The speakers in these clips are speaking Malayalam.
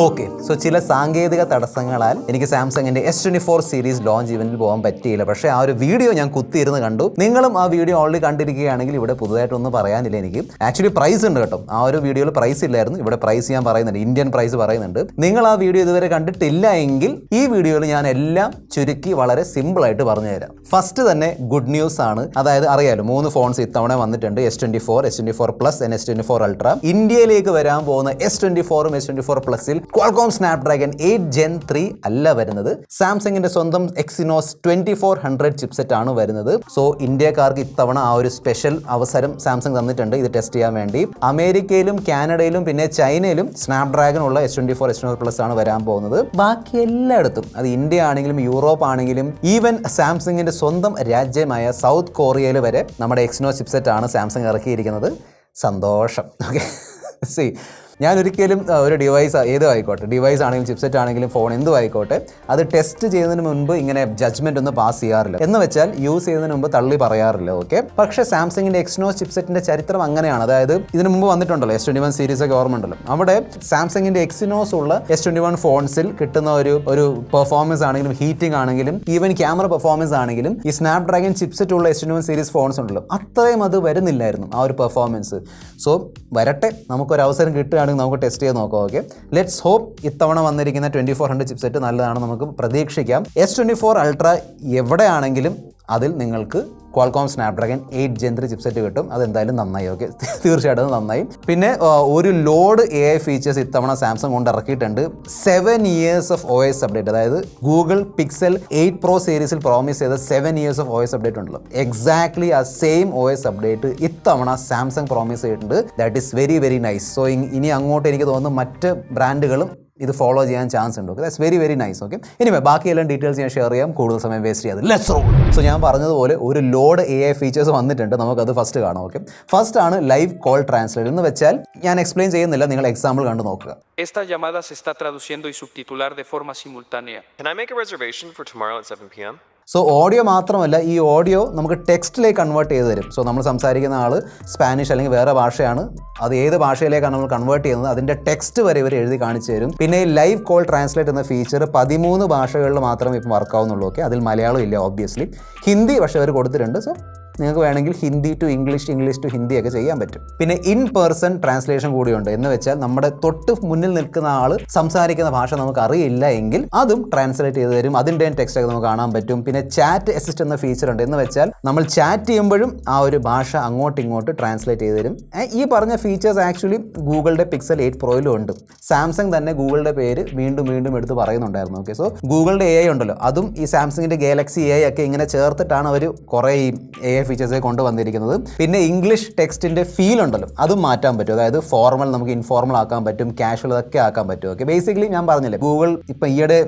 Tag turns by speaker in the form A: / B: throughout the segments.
A: ഓക്കെ, സോ ചില സാങ്കേതിക തടസ്സങ്ങളാൽ എനിക്ക് സാംസങ്ങിന്റെ S24 സീരീസ് ലോഞ്ച് ഇവന്റിൽ പോകാൻ പറ്റിയില്ല. പക്ഷേ ആ ഒരു വീഡിയോ ഞാൻ കുത്തിയിരുന്ന് കണ്ടു. നിങ്ങളും ആ വീഡിയോ ഓൾറെഡി കണ്ടിരിക്കുകയാണെങ്കിൽ ഇവിടെ പുതുതായിട്ടൊന്നും പറയാനില്ല. എനിക്ക് ആക്ച്വലി പ്രൈസ് ഉണ്ട് കേട്ടോ. ആ ഒരു വീഡിയോയിൽ പ്രൈസ് ഇല്ലായിരുന്നു. ഇവിടെ പ്രൈസ് ഞാൻ പറയുന്നുണ്ട്, ഇന്ത്യൻ പ്രൈസ് പറയുന്നുണ്ട്. നിങ്ങൾ ആ വീഡിയോ ഇതുവരെ കണ്ടിട്ടില്ല എങ്കിൽ ഈ വീഡിയോയിൽ ഞാൻ എല്ലാം ചുരുക്കി വളരെ സിമ്പിൾ ആയിട്ട് പറഞ്ഞുതരാം. ഫസ്റ്റ് തന്നെ ഗുഡ് ന്യൂസ് ആണ്. അതായത് അറിയാലോ, 3 ഫോൺസ് ഇത്തവണ വന്നിട്ടുണ്ട്. S24, S24 Plus, S24 Ultra. ഇന്ത്യയിലേക്ക് വരാൻ പോകുന്ന S24ഉം S24 Plusൽ Qualcomm Snapdragon 8 Gen 3 അല്ല വരുന്നത്. സാംസങ്ങിന്റെ സ്വന്തം Exynos 2400 ചിപ്സെറ്റ് ആണ് വരുന്നത്. സോ ഇന്ത്യക്കാർക്ക് ഇത്തവണ ആ ഒരു സ്പെഷ്യൽ അവസരം സാംസങ് തന്നിട്ടുണ്ട് ഇത് ടെസ്റ്റ് ചെയ്യാൻ വേണ്ടി. അമേരിക്കയിലും കാനഡയിലും പിന്നെ ചൈനയിലും സ്നാപ്ഡ്രാഗൺ ഉള്ള S24, S24 Plus ആണ് വരാൻ പോകുന്നത്. ബാക്കി എല്ലായിടത്തും, അത് ഇന്ത്യ ആണെങ്കിലും യൂറോപ്പ് ആണെങ്കിലും ഈവൻ സാംസങ്ങിന്റെ സ്വന്തം രാജ്യമായ സൗത്ത് കൊറിയയിൽ വരെ നമ്മുടെ Exynos ചിപ്സെറ്റ് ആണ് സാംസങ് ഇറക്കിയിരിക്കുന്നത്. സന്തോഷം. ഓക്കെ, സി ഞാൻ ഒരിക്കലും ഒരു ഡിവൈസ് ഏതും ആയിക്കോട്ടെ, ഡിവൈസ് ആണെങ്കിലും ചിപ്സെറ്റ് ആണെങ്കിലും ഫോൺ എന്തും ആയിക്കോട്ടെ, അത് ടെസ്റ്റ് ചെയ്യുന്നതിന് മുൻപ് ഇങ്ങനെ ജഡ്ജ്മെന്റ് ഒന്നും പാസ് ചെയ്യാറില്ല. എന്ന് വെച്ചാൽ യൂസ് ചെയ്യുന്നതിന് മുമ്പ് തള്ളി പറയാറില്ല. ഓക്കെ, പക്ഷേ സാംസങ്ങിന്റെ Exynos ചിപ്സെറ്റിന്റെ ചരിത്രം അങ്ങനെയാണ്. അതായത് ഇതിന് മുമ്പ് വന്നിട്ടുണ്ടല്ലോ S21 സീരീസ് ഒക്കെ ഓർമ്മ ഉണ്ടല്ലോ. അവിടെ സാംസങ്ങിന്റെ Exynos ഉള്ള S21 ഫോൺസിൽ കിട്ടുന്ന ഒരു പെർഫോമൻസ് ആണെങ്കിലും ഹീറ്റിംഗ് ആണെങ്കിലും ഈവൻ ക്യാമറ പെർഫോമൻസ് ആണെങ്കിലും ഈ സ്നാപ്ഡ്രാഗൺ ചിപ്സെറ്റ് ഉള്ള S21 സീരീസ് ഫോൺസ് ഉണ്ടല്ലോ, അത്രയും അത് വരുന്നില്ലായിരുന്നു ആ ഒരു പെർഫോമൻസ്. സോ വരട്ടെ, നമുക്കൊരു അവസരം കിട്ടുക നമുക്ക് ടെസ്റ്റ് ചെയ്ത് നോക്കാം. ഓക്കെ, ലെറ്റ്സ് ഹോപ്പ് ഇത്തവണ വന്നിരിക്കുന്ന 2400 ചിപ്സെറ്റ് നല്ലതാണ്, നമുക്ക് പ്രതീക്ഷിക്കാം. S24 Ultra എവിടെയാണെങ്കിലും അതിൽ നിങ്ങൾക്ക് Qualcomm Snapdragon 8 Gen 3 ചിപ്സെറ്റ് കിട്ടും. അതെന്തായാലും നന്നായി. ഓക്കെ, തീർച്ചയായിട്ടും നന്നായി. പിന്നെ ഒരു ലോഡ് AI ഫീച്ചേഴ്സ് ഇത്തവണ സാംസങ് കൊണ്ട് ഇറക്കിയിട്ടുണ്ട്. 7 years ഓഫ് OS അപ്ഡേറ്റ്, അതായത് ഗൂഗിൾ പിക്സൽ 8 Pro സീരീസിൽ പ്രോമിസ് ചെയ്ത 7 years ഓഫ് OS അപ്ഡേറ്റ് ഉണ്ടല്ലോ, എക്സാക്ട്ലി ആ സെയിം OS അപ്ഡേറ്റ് ഇത്തവണ സാംസങ് പ്രോമിസ് ചെയ്തിട്ടുണ്ട്. That is very very nice. So ഇനി അങ്ങോട്ട് എനിക്ക് തോന്നുന്നു മറ്റ് ബ്രാൻഡുകളും ഇത് ഫോളോ ചെയ്യാൻ ചാൻസ് ഉണ്ട്. Okay, that's very very nice. Okay, anyway ബാക്കിയെല്ലാം ഡീറ്റെയിൽസ് ഞാൻ ഷെയർ ചെയ്യാം, കൂടുതൽ സമയം വേസ്റ്റ് ചെയ്യാതെ. Let's role. സോ ഞാൻ പറഞ്ഞതുപോലെ ഒരു ലോഡ് AI ഫീച്ചേഴ്സ് വന്നിട്ടുണ്ട്, നമുക്കത് ഫസ്റ്റ് കാണാം. ഓക്കെ, ഫസ്റ്റ് ആണ് ലൈവ് കോൾ ട്രാൻസ്ലേറ്റ്. എന്ന് വെച്ചാൽ ഞാൻ എക്സ്പ്ലെയിൻ ചെയ്യുന്നില്ല, നിങ്ങൾ എക്സാമ്പിൾ കണ്ട് നോക്കുക.
B: Esta llamada se está traduciendo y subtitular de forma simultánea.
C: Can I make a reservation for tomorrow at 7 p.m.?
A: So audio മാത്രമല്ല, ഈ ഓഡിയോ നമുക്ക് ടെക്സ്റ്റിലേക്ക് കൺവേർട്ട് ചെയ്ത് തരും. സോ നമ്മൾ സംസാരിക്കുന്ന ആൾ സ്പാനിഷ് അല്ലെങ്കിൽ വേറെ ഭാഷയാണ്, അത് ഏത് ഭാഷയിലേക്കാണ് നമ്മൾ കൺവേർട്ട് ചെയ്യുന്നത് അതിൻ്റെ ടെക്സ്റ്റ് വരെ ഇവർ എഴുതി കാണിച്ചു തരും. പിന്നെ ഈ ലൈവ് കോൾ ട്രാൻസ്ലേറ്റ് എന്ന ഫീച്ചർ 13 ഭാഷകളിൽ മാത്രമേ ഇപ്പം വർക്കാവുന്നുള്ളൂ. ഓക്കെ, അതിൽ മലയാളം ഇല്ല ഓബ്വിയസ്ലി. ഹിന്ദി പക്ഷേ അവർ കൊടുത്തിട്ടുണ്ട്. സോ നിങ്ങൾക്ക് വേണമെങ്കിൽ Hindi to English, English to Hindi ഒക്കെ ചെയ്യാൻ പറ്റും. പിന്നെ ഇൻ പേഴ്സൺ ട്രാൻസ്ലേഷൻ കൂടിയുണ്ട്. എന്ന് വെച്ചാൽ നമ്മുടെ തൊട്ട് മുന്നിൽ നിൽക്കുന്ന ആൾ സംസാരിക്കുന്ന ഭാഷ നമുക്ക് അറിയില്ല എങ്കിൽ അതും ട്രാൻസ്ലേറ്റ് ചെയ്ത് തരും. അതിൻ്റെ ടെക്സ്റ്റ് ഒക്കെ നമുക്ക് കാണാൻ പറ്റും. പിന്നെ ചാറ്റ് അസിസ്റ്റ് എന്ന ഫീച്ചർ ഉണ്ട്. എന്ന് വെച്ചാൽ നമ്മൾ ചാറ്റ് ചെയ്യുമ്പോഴും ആ ഒരു ഭാഷ അങ്ങോട്ട് ഇങ്ങോട്ട് ട്രാൻസ്ലേറ്റ് ചെയ്ത് തരും. ഈ പറഞ്ഞ ഫീച്ചേഴ്സ് ആക്ച്വലി ഗൂഗിളിൻ്റെ പിക്സൽ 8 പ്രോയിലും ഉണ്ട്. സാംസങ് തന്നെ ഗൂഗിളിൻ്റെ പേര് വീണ്ടും വീണ്ടും എടുത്ത് പറയുന്നുണ്ടായിരുന്നു. ഓക്കെ, സോ ഗൂഗിളിൻ്റെ AI ഉണ്ടല്ലോ, അതും ഈ സാംസങ്ങിൻ്റെ ഗാലക്സി AI ഒക്കെ ഇങ്ങനെ ചേർത്തിട്ടാണ് അവർ കുറേ AI ഫീച്ചേഴ്സ് കൊണ്ടുവന്നിരിക്കുന്നത്. പിന്നെ ഇംഗ്ലീഷ് ടെക്സ്റ്റിന്റെ ഫീൽ ഉണ്ടല്ലോ, അതും മാറ്റാൻ പറ്റും. അതായത് ഫോർമൽ നമുക്ക് ഇൻഫോർമൽ ആക്കാൻ പറ്റും, കാഷ്വൽ ഒക്കെ ആക്കാൻ പറ്റും. ഓക്കെ, ബേസിക്കലി ഞാൻ പറഞ്ഞില്ലേ, ഗൂഗിൾ ഇപ്പം ഈയിടെ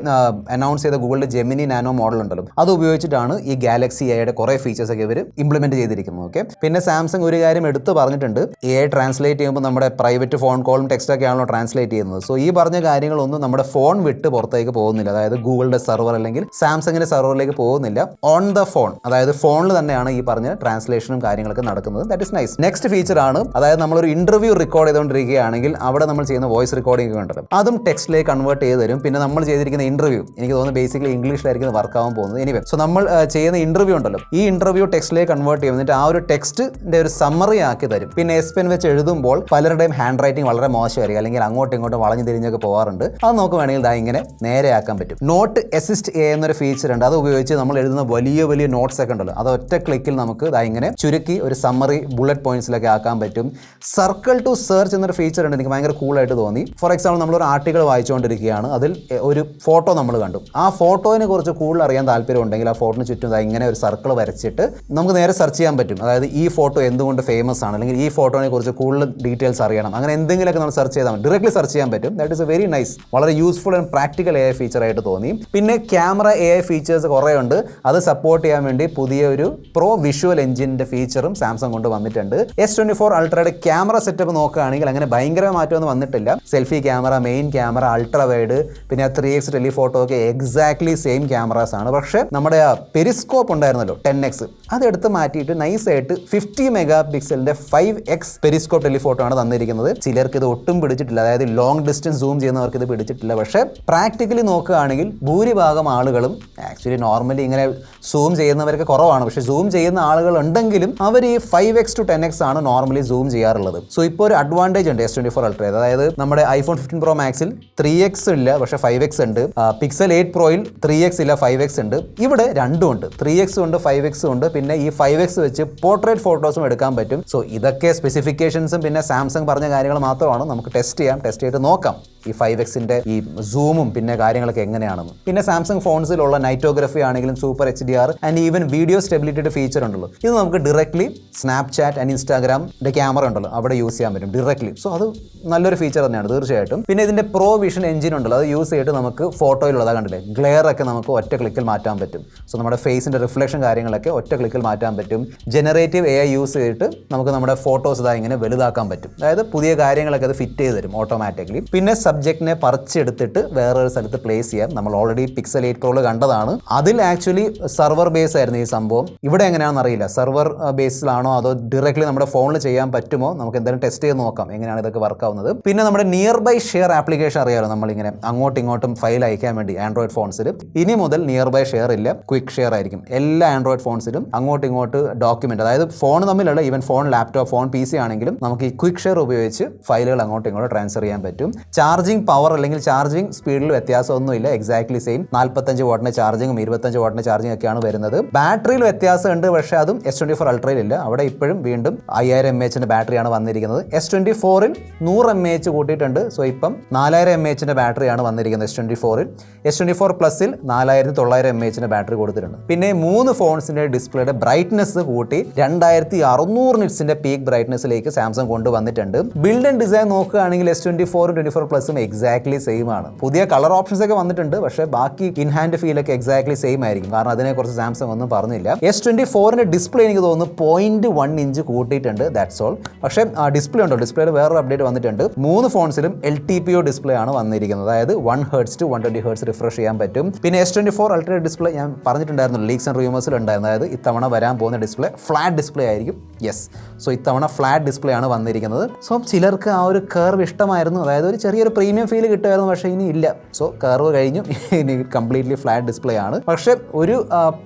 A: അനൗൺസ് ചെയ്ത ഗൂഗിളിന്റെ ജെമിനി നാനോ മോഡൽ ഉണ്ടല്ലോ, അത് ഉപയോഗിച്ചിട്ടാണ് ഈ ഗാലക്സി AI കുറേ ഫീച്ചേഴ്സ് ഒക്കെ ഇവർ ഇംപ്ലിമെന്റ് ചെയ്തിരിക്കുന്നത്. ഓക്കെ, പിന്നെ സാംസങ് ഒരു കാര്യം എടുത്ത് പറഞ്ഞിട്ടുണ്ട്, AI ട്രാൻസ്ലേറ്റ് ചെയ്യുമ്പോൾ നമ്മുടെ പ്രൈവറ്റ് ഫോൺ കോളും ടെക്സ്റ്റ് ഒക്കെ ആണല്ലോ ട്രാൻസ്ലേറ്റ് ചെയ്യുന്നത്. സോ ഈ പറഞ്ഞ കാര്യങ്ങളൊന്നും നമ്മുടെ ഫോൺ വിട്ട് പുറത്തേക്ക് പോകുന്നില്ല. അതായത് ഗൂഗിളിന്റെ സെർവർ അല്ലെങ്കിൽ സാംസങ്ങിന്റെ സെർവറിലേക്ക് പോകുന്നില്ല. ഓൺ ദ ഫോൺ, അതായത് ഫോണിൽ തന്നെയാണ് ഈ പറഞ്ഞ ട്രാൻസ്ലേഷനും കാര്യങ്ങളൊക്കെ നടക്കുന്നത്. That is nice. Next feature ആണ്, അതായത് നമ്മളൊരു ഇന്റർവ്യൂ റെക്കോർഡ് ചെയ്തുകൊണ്ടിരിക്കുകയാണെങ്കിൽ അവിടെ നമ്മൾ ചെയ്യുന്ന വോയിസ് റെക്കോർഡിംഗ് ഉണ്ടല്ലോ, അതും ടെക്സ്റ്റിലേക്ക് കൺവേർട്ട് ചെയ്ത് തരും. പിന്നെ നമ്മൾ ചെയ്തിരിക്കുന്ന ഇന്റർവ്യൂ എനിക്ക് തോന്നുന്നു ബേസിക്കലി ഇംഗ്ലീഷിലായിരിക്കും വർക്ക് ആവാൻ പോകുന്നത്. എനിവേ, സോ നമ്മൾ ചെയ്യുന്ന ഇന്റർവ്യൂ ഉണ്ടല്ലോ, ഈ ഇന്റർവ്യൂ ടെക്സ്റ്റിലേക്ക് കൺവേർട്ട് ചെയ്യും. എന്നിട്ട് ആ ഒരു ടെക്സ്റ്റിന്റെ ഒരു സമ്മറി ആക്കി തരും. പിന്നെ S Pen വെച്ച് എഴുതുമ്പോൾ പലരുടെയും ഹാൻഡ് റൈറ്റിംഗ് വളരെ മോശമായിരിക്കും, അല്ലെങ്കിൽ അങ്ങോട്ടും ഇങ്ങോട്ടും വളഞ്ഞു തിരിഞ്ഞൊക്കെ പോകാറുണ്ട്. അത് നമുക്ക് വേണമെങ്കിൽ ഇതാ ഇങ്ങനെ നേരെ ആക്കാൻ പറ്റും. നോട്ട് അസിസ്റ്റ് AI എന്നൊരു ഫീച്ചർ ഉണ്ട്. അത് ഉപയോഗിച്ച് നമ്മൾ എഴുതുന്ന വലിയ വലിയ നോട്ട്സ് ഒക്കെ ഉണ്ടല്ലോ, അത് ഒറ്റ ക്ലിക്കിൽ നമുക്ക് ഇങ്ങനെ ചുരുക്കി ഒരു സമ്മറി ബുള്ളറ്റ് പോയിന്റ്സിലൊക്കെ ആക്കാൻ പറ്റും. സർക്കിൾ ടു സെർച്ച് എന്നൊരു ഫീച്ചർ ഉണ്ട്, എനിക്ക് ഭയങ്കര കൂളായിട്ട് തോന്നി. ഫോർ എക്സാമ്പിൾ, നമ്മളൊരു ആർട്ടിക്കിൾ വായിച്ചുകൊണ്ടിരിക്കുകയാണ്, അതിൽ ഒരു ഫോട്ടോ നമ്മൾ കണ്ടു. ആ ഫോട്ടോയെ കുറിച്ച് കൂടുതൽ അറിയാൻ താല്പര്യം ഉണ്ടെങ്കിൽ ആ ഫോട്ടോന് ചുറ്റും ഇങ്ങനെ ഒരു സർക്കിൾ വരച്ചിട്ട് നമുക്ക് നേരെ സെർച്ച് ചെയ്യാൻ പറ്റും. അതായത് ഈ ഫോട്ടോ എന്തുകൊണ്ട് ഫേമസ് ആണ്, അല്ലെങ്കിൽ ഈ ഫോട്ടോനെ കുറിച്ച് കൂടുതൽ ഡീറ്റെയിൽസ് അറിയണം, അങ്ങനെ എന്തെങ്കിലുമൊക്കെ നമ്മൾ സെർച്ച് ചെയ്താൽ ഡയറക്ട്ലി സെർച്ച് ചെയ്യാൻ പറ്റും. That is a very nice, വളരെ useful and practical AI feature ആയിട്ട് തോന്നി. പിന്നെ ക്യാമറ AI ഫീച്ചേഴ്സ് കുറേ ഉണ്ട്. അത് സപ്പോർട്ട് ചെയ്യാൻ വേണ്ടി പുതിയ ഒരു പ്രോ വിഷ്വൽ വിഷ്വൽ എഞ്ചിൻ്റെ ഫീച്ചറും സാംസങ് കൊണ്ട് വന്നിട്ടുണ്ട്. S24 അൾട്രയുടെ ക്യാമറ സെറ്റപ്പ് നോക്കുകയാണെങ്കിൽ അങ്ങനെ ഭയങ്കര മാറ്റമൊന്നും വന്നിട്ടില്ല. Selfie camera, main camera, ultra wide, പിന്നെ 3x ടെലിഫോട്ടോ ഒക്കെ എക്സാക്ട്ലി സെയിം ക്യാമറാസ് ആണ്. പക്ഷേ നമ്മുടെ ആ പെരിസ്കോപ്പ് ഉണ്ടായിരുന്നല്ലോ 10x, അതെടുത്ത് മാറ്റിയിട്ട് നൈസായിട്ട് 50 മെഗാ പിക്സലിന്റെ 5x പെരിസ്കോപ്പ് ടെലിഫോട്ടോ ആണ് തന്നിരിക്കുന്നത്. ചിലർക്ക് ഇത് ഒട്ടും പിടിച്ചിട്ടില്ല, അതായത് ലോങ് ഡിസ്റ്റൻസ് സൂം ചെയ്യുന്നവർക്ക് ഇത് പിടിച്ചിട്ടില്ല. പക്ഷേ പ്രാക്ടിക്കലി നോക്കുകയാണെങ്കിൽ ഭൂരിഭാഗം ആളുകളും ആക്ച്വലി നോർമലി ഇങ്ങനെ സൂം ചെയ്യുന്നവരൊക്കെ കുറവാണ്. പക്ഷേ സൂം ചെയ്യുന്ന ആളുകൾ ഉണ്ടെങ്കിലും അവർ ഈ 5x to 10x ആണ് നോർമലി സൂം ചെയ്യാറുള്ളത്. സോ ഇപ്പോൾ ഒരു അഡ്വാൻറ്റേജ് ഉണ്ട് S24 അൾട്ര. അതായത് നമ്മുടെ iPhone 15 Pro Maxൽ 3x ഇല്ല, പക്ഷേ 5x ഉണ്ട്. Pixel 8 Proയിൽ 3x ഇല്ല, 5x ഉണ്ട്. ഇവിടെ രണ്ടും ഉണ്ട്, 3x ഉണ്ട് 5x ഉണ്ട്. പിന്നെ ഈ 5x വെച്ച് പോർട്രേറ്റ് ഫോട്ടോസും എടുക്കാൻ പറ്റും. സോ ഇതൊക്കെ സ്പെസിഫിക്കേഷൻസും പിന്നെ സാംസങ് പറഞ്ഞ കാര്യങ്ങൾ മാത്രമാണ്. നമുക്ക് ടെസ്റ്റ് ചെയ്തിട്ട് നോക്കാം ഈ 5xന്റെ ഈ സൂമും പിന്നെ കാര്യങ്ങളൊക്കെ എങ്ങനെയാണെന്ന്. പിന്നെ സാംസങ് ഫോൺസിലുള്ള നൈറ്റോഗ്രഫി ആണെങ്കിലും super HDR and even video സ്റ്റെബിലിറ്റിയുടെ ഫീച്ചർ ഉണ്ടല്ലോ, ഇത് നമുക്ക് ഡയറക്ട്ലി സ്നാപ്ചാറ്റ് ആൻഡ് ഇൻസ്റ്റാഗ്രാമിന്റെ ക്യാമറ ഉണ്ടല്ലോ അവിടെ യൂസ് ചെയ്യാൻ പറ്റും ഡയറക്ട്ലി. സോ അത് നല്ലൊരു ഫീച്ചർ തന്നെയാണ് തീർച്ചയായിട്ടും. പിന്നെ ഇതിന്റെ പ്രോ വിഷൻ എഞ്ചിൻ ഉണ്ടല്ലോ, അത് യൂസ് ചെയ്തിട്ട് നമുക്ക് ഫോട്ടോയിലുള്ളതാ കണ്ടില്ലേ, ഗ്ലെയർ ഒക്കെ നമുക്ക് ഒറ്റ ക്ലിക്കിൽ മാറ്റാൻ പറ്റും. സോ നമ്മുടെ ഫേസിന്റെ റിഫ്ലക്ഷൻ കാര്യങ്ങളൊക്കെ ഒറ്റ ക്ലിക്കിൽ മാറ്റാൻ പറ്റും. ജനറേറ്റീവ് AI യൂസ് ചെയ്തിട്ട് നമുക്ക് നമ്മുടെ ഫോട്ടോസ് ഇതാ ഇങ്ങനെ വലുതാക്കാൻ പറ്റും. അതായത് പുതിയ കാര്യങ്ങളൊക്കെ അത് ഫിറ്റ് ചെയ്ത് തരും ഓട്ടോമാറ്റിക്കലി. പിന്നെ സബ്ജക്റ്റിനെ പറിച്ചെടുത്തിട്ട് വേറൊരു സ്ഥലത്ത് പ്ലേസ് ചെയ്യാം. നമ്മൾ ഓൾറെഡി Pixel 8 Pro കണ്ടതാണ്. അതിൽ ആക്ച്വലി സർവർ ബേസ് ആയിരുന്നു ഈ സംഭവം. ഇവിടെ എങ്ങനെയാണെന്ന് അറിയില്ല, സർവർ ബേസിലാണോ അതോ ഡയറക്ട്ലി നമ്മുടെ ഫോണിൽ ചെയ്യാൻ പറ്റുമോ, നമുക്ക് എന്തായാലും ടെസ്റ്റ് ചെയ്ത് നോക്കാം എങ്ങനെയാണ് ഇതൊക്കെ വർക്ക് ആവുന്നത്. പിന്നെ നമ്മുടെ നിയർ ബൈ ഷെയർ ആപ്ലിക്കേഷൻ അറിയാമല്ലോ, നമ്മളിങ്ങനെ അങ്ങോട്ടും ഇങ്ങോട്ടും ഫയൽ അയക്കാൻ വേണ്ടി ആൻഡ്രോയിഡ് ഫോൺസിൽ. ഇനി മുതൽ നിയർ ബൈ ഷെയർ ഇല്ല, ക്വിക്ക് ഷെയർ ആയിരിക്കും എല്ലാ ആൻഡ്രോയിഡ് ഫോൺസിലും. അങ്ങോട്ടും ഇങ്ങോട്ട് ഡോക്യുമെന്റ്, അതായത് ഫോൺ തമ്മിലുള്ള even phone, laptop, phone PC ആണെങ്കിലും നമുക്ക് ഈ ക്വിക്ക് ഷെയർ ഉപയോഗിച്ച് ഫയലുകൾ അങ്ങോട്ടും ഇങ്ങോട്ട് ട്രാൻസ്ഫർ ചെയ്യാൻ പറ്റും. ചാർജിങ് പവർ അല്ലെങ്കിൽ ചാർജിങ് സ്പീഡിൽ വ്യത്യാസമൊന്നുമില്ല, എക്സാക്ട്ലി സെയിം. 45 വാട്ടിന്റെ ചാർജിങ്ങും 25 വാട്ടിന്റെ ചാർജിങ് ഒക്കെയാണ് വരുന്നത്. ബാറ്ററിയിൽ വ്യത്യാസമുണ്ട്, പക്ഷേ അതും S24 അൾട്രയിൽ ഇല്ല. അവിടെ ഇപ്പോഴും വീണ്ടും 5000 mAh ബാറ്ററിയാണ് വന്നിരിക്കുന്നത്. S24ൽ 100 mAh കൂട്ടിയിട്ടുണ്ട്. സോ ഇപ്പം 4000 mAh ബാറ്ററിയാണ് വന്നിരിക്കുന്നത് S24ൽ. S24 പ്ലസിൽ 4900 mAh ബാറ്ററി കൊടുത്തിട്ടുണ്ട്. പിന്നെ 3 ഫോൺസിന്റെ ഡിസ്പ്ലേയുടെ ബ്രൈറ്റ്നസ് കൂട്ടി 2600 നിറ്റ്സിന്റെ പീക്ക് ബ്രൈറ്റ്നസിലേക്ക് സാംസങ് കൊണ്ടുവന്നിട്ടുണ്ട്. ബിൽഡ് ആൻഡ് ഡിസൈൻ നോക്കുകയാണെങ്കിൽ S24 24 പ്ലസും എക്സാക്ട്ലി സെയിം ആണ്. പുതിയ കളർ ഓപ്ഷൻസ് ഒക്കെ വന്നിട്ടുണ്ട്, പക്ഷേ ബാക്കി ഇൻ ഹാൻഡ് ഫീൽ ഒക്കെ എക്സാക്ട്ലി സെയിം ആയിരിക്കും. കാരണം അതിനെക്കുറിച്ച് സാംസങ് ഒന്നും പറഞ്ഞില്ല. S24ന്റെ ഡിസ്പ്ലേ എനിക്ക് തോന്നുന്നു 0.1 ഇഞ്ച് കൂട്ടിയിട്ടുണ്ട്, ദാറ്റ്സ് ഓൾ. പക്ഷേ ഡിസ്പ്ലേ ഉണ്ടോ, ഡിസ്പ്ലേയിൽ വേറൊരു അപ്ഡേറ്റ് വന്നിട്ടുണ്ട്. 3 ഫോൺസിലും LTPO ഡിസ്പ്ലേ ആണ് വന്നിരിക്കുന്നത്. അതായത് 1 Hz to 120 Hz റിഫ്രഷ് ചെയ്യാൻ പറ്റും. പിന്നെ S24 അൾട്ര ഡിസ്പ്ലേ ഞാൻ പറഞ്ഞിട്ടുണ്ടായിരുന്നു, ലീക്സ് ആൻഡ് റൂമേഴ്സിൽ ഉണ്ടായിരുന്നു. അതായത് ഇത്തവണ വരാൻ പോകുന്ന ഡിസ്പ്ലേ ഫ്ലാറ്റ് ഡിസ്പ്ലേ ആയിരിക്കും. യെസ്, സോ ഇത്തവണ ഫ്ലാറ്റ് ഡിസ്പ്ലേ ആണ് വന്നിരിക്കുന്നത്. സോ ചിലർക്ക് ആ ഒരു കർവ് ഇഷ്ടമായിരുന്നു, അതായത് ഒരു ചെറിയൊരു പ്രീമിയം ഫീൽ കിട്ടുമായിരുന്നു. പക്ഷേ ഇനി ഇല്ല. സോ കർവ് കഴിഞ്ഞു, ഇനി കംപ്ലീറ്റ്ലി ഫ്ലാറ്റ് ഡിസ്പ്ലേ ആണ്. പക്ഷേ ഒരു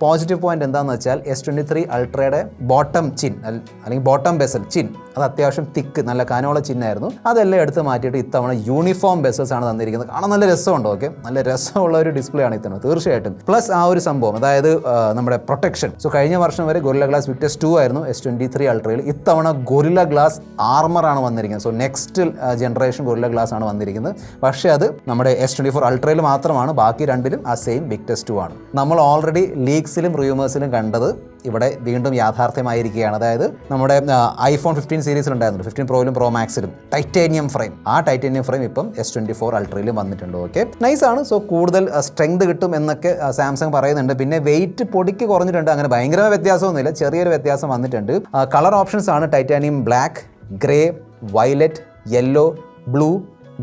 A: പോസിറ്റീവ് പോയിന്റ് എന്താണെന്ന് വെച്ചാൽ S23 അൾട്രയുടെ ബോട്ടം ചിൻ അല്ലെങ്കിൽ ബോട്ടം ബെസൽ ചിൻ അത് അത്യാവശ്യം തിക്ക്, നല്ല കനമുള്ള ചിന്നായിരുന്നു. അതെല്ലാം എടുത്ത് മാറ്റിയിട്ട് ഇത്തവണ യൂണിഫോം ബെസൽസ് ആണ് തന്നിരിക്കുന്നത്. കാണാൻ നല്ല രസമുണ്ട്. ഓക്കെ, നല്ല രസമുള്ള ഒരു ഡിസ്പ്ലേ ആണ് ഇത്തവണ തീർച്ചയായിട്ടും. പ്ലസ് ആ ഒരു സംഭവം, അതായത് നമ്മുടെ പ്രൊട്ടക്ഷൻ. സോ കഴിഞ്ഞ വർഷം വരെ ഗൊറില്ല ഗ്ലാസ് വിക്ടസ് 2 ആയിരുന്നു S23 അൾട്രയിൽ. ഇത്തവണ ഗൊറില്ല ഗ്ലാസ് ആർമർ ആണ് വന്നിരിക്കുന്നത്. So next generation guerrilla glass ആണ് വന്നിരിക്കുന്നത്. പക്ഷേ അത് നമ്മുടെ S24 അൾട്രയിൽ മാത്രമാണ്, ബാക്കി രണ്ടിലും ആ സെയിം വിക്ടസ് 2 ആണ്. നമ്മൾ ഓൾറെഡി ലീക്സിലും റൂമേഴ്സിലും കണ്ടത് ഇവിടെ വീണ്ടും യാഥാർത്ഥ്യമായിരിക്കുകയാണ്. അതായത് നമ്മുടെ iPhone 15 സീരീസിലുണ്ടായിരുന്നു, 15 Proയിലും Pro Maxലും ടൈറ്റാനിയം ഫ്രെയിം. ആ ടൈറ്റാനിയം ഫ്രെയിം ഇപ്പം S24 അൾട്രയിലും വന്നിട്ടുണ്ട്. ഓക്കെ, നൈസാണ്. സോ കൂടുതൽ സ്ട്രെങ്ത് കിട്ടും എന്നൊക്കെ സാംസങ് പറയുന്നുണ്ട്. പിന്നെ വെയിറ്റ് പൊടിക്ക് കുറഞ്ഞിട്ടുണ്ട്, അങ്ങനെ ഭയങ്കര വ്യത്യാസമൊന്നുമില്ല, ചെറിയൊരു വ്യത്യാസം വന്നിട്ടുണ്ട്. കളർ ഓപ്ഷൻസ് ആണ് titanium black, grey, violet, yellow, blue,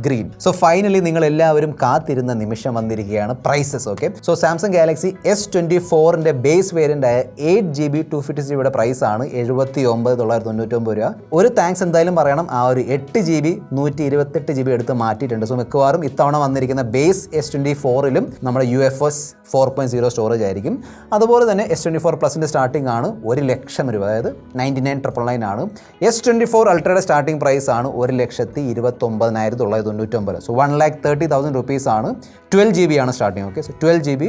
A: green. So finally നിങ്ങൾ എല്ലാവരും കാത്തിരുന്ന നിമിഷം വന്നിരിക്കുകയാണ്, prices. Okay, so Samsung Galaxy S24ന്റെ ബേസ് വേരിയന്റ് ആയ 8GB 256GB പ്രൈസ് ആണ് 79,999 രൂപ. ഒരു താങ്ക്സ് എന്തായാലും പറയണം, ആ ഒരു 8GB 128GB എടുത്ത് മാറ്റിയിട്ടുണ്ട്. സോ മിക്കവാറും ഇത്തവണ വന്നിരിക്കുന്ന ബേസ് S24ലും നമ്മുടെ UFS 4.0 സ്റ്റോറേജ് ആയിരിക്കും. അതുപോലെ തന്നെ S24 പ്ലസിന്റെ സ്റ്റാർട്ടിംഗ് ആണ് 1,00,000 രൂപ, അതായത് 99,999 ആണ്. S24 അൾട്രയുടെ സ്റ്റാർട്ടിംഗ് പ്രൈസ് ആണ് 1,29,999. സോ 1,30,000 റുപ്പീസ് ആണ്. 12GB ആണ് starting. Okay, so 12GB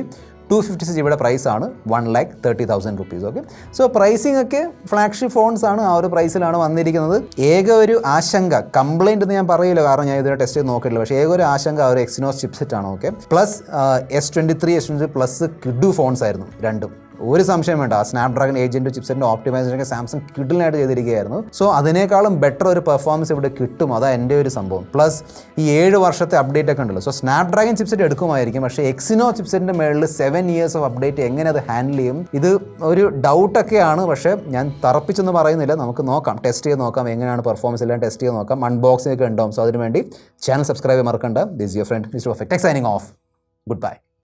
A: 256GB price ആണ് 1,30,000 റുപ്പീസ്. ഓക്കെ, സോ പ്രൈസിംഗ് ഒക്കെ ഫ്ലാഗ്ഷിപ്പ് ഫോൺസ് ആണ്, ആ ഒരു പ്രൈസിലാണ് വന്നിരിക്കുന്നത്. ഏക ഒരു ആശങ്ക, കംപ്ലൈൻറ്റ് എന്ന് ഞാൻ പറയില്ല, കാരണം ഞാൻ ഇതിനെ ടെസ്റ്റ് ചെയ്ത് നോക്കിയിട്ടില്ല. പക്ഷേ ഏക ഒരു ആശങ്ക ആ ഒരു എക്സിനോസ് ചിപ്സെറ്റ് ആണ്. ഓക്കെ, പ്ലസ് S23 പ്ലസ് കിഡു ഫോൺസ് ആയിരുന്നു രണ്ടും. ഒരു സംശയം വേണ്ട, ആ സ്നാപ്ഡ്രാഗൺ 8 Gen 2 ചിപ്സെറ്റിൻ്റെ ഓപ്റ്റിമൈസേഷൻ സാംസങ് കിഡിലായിട്ട് ചെയ്തിരിക്കുകയായിരുന്നു. സോ അതിനേക്കാളും ബെറ്റർ ഒരു പെർഫോമൻസ് ഇവിടെ കിട്ടും, അതാ എൻ്റെ ഒരു സംഭവം. പ്ലസ് ഈ 7 വർഷത്തെ അപ്ഡേറ്റ് ഒക്കെ ഉണ്ടല്ലോ. സോ സ്നാപ്ഡ്രാഗൺ ചിപ്സെറ്റ് എടുക്കുമായിരിക്കും, പക്ഷേ എക്സിനോ ചിപ്സെറ്റിൻ്റെ മേളിൽ 7 years ഓഫ് അപ്ഡേറ്റ് എങ്ങനെ അത് ഹാൻഡിൽ ചെയ്യും, ഇത് ഒരു ഡൗട്ടൊക്കെയാണ്. പക്ഷേ ഞാൻ തറപ്പിച്ചൊന്നും പറയുന്നില്ല, നമുക്ക് നോക്കാം, ടെസ്റ്റ് ചെയ്ത് നോക്കാം, എങ്ങനെയാണ് പെർഫോമൻസ് എല്ലാം ടെസ്റ്റ് ചെയ്ത് നോക്കാം. അൺബോക്സിംഗ് ഒക്കെ ഉണ്ടാവും. സോ അതിനുവേണ്ടി ചാനൽ സബ്സ്ക്രൈബ് മറക്കണ്ട. This your friend mister perfect signing off. Good bye.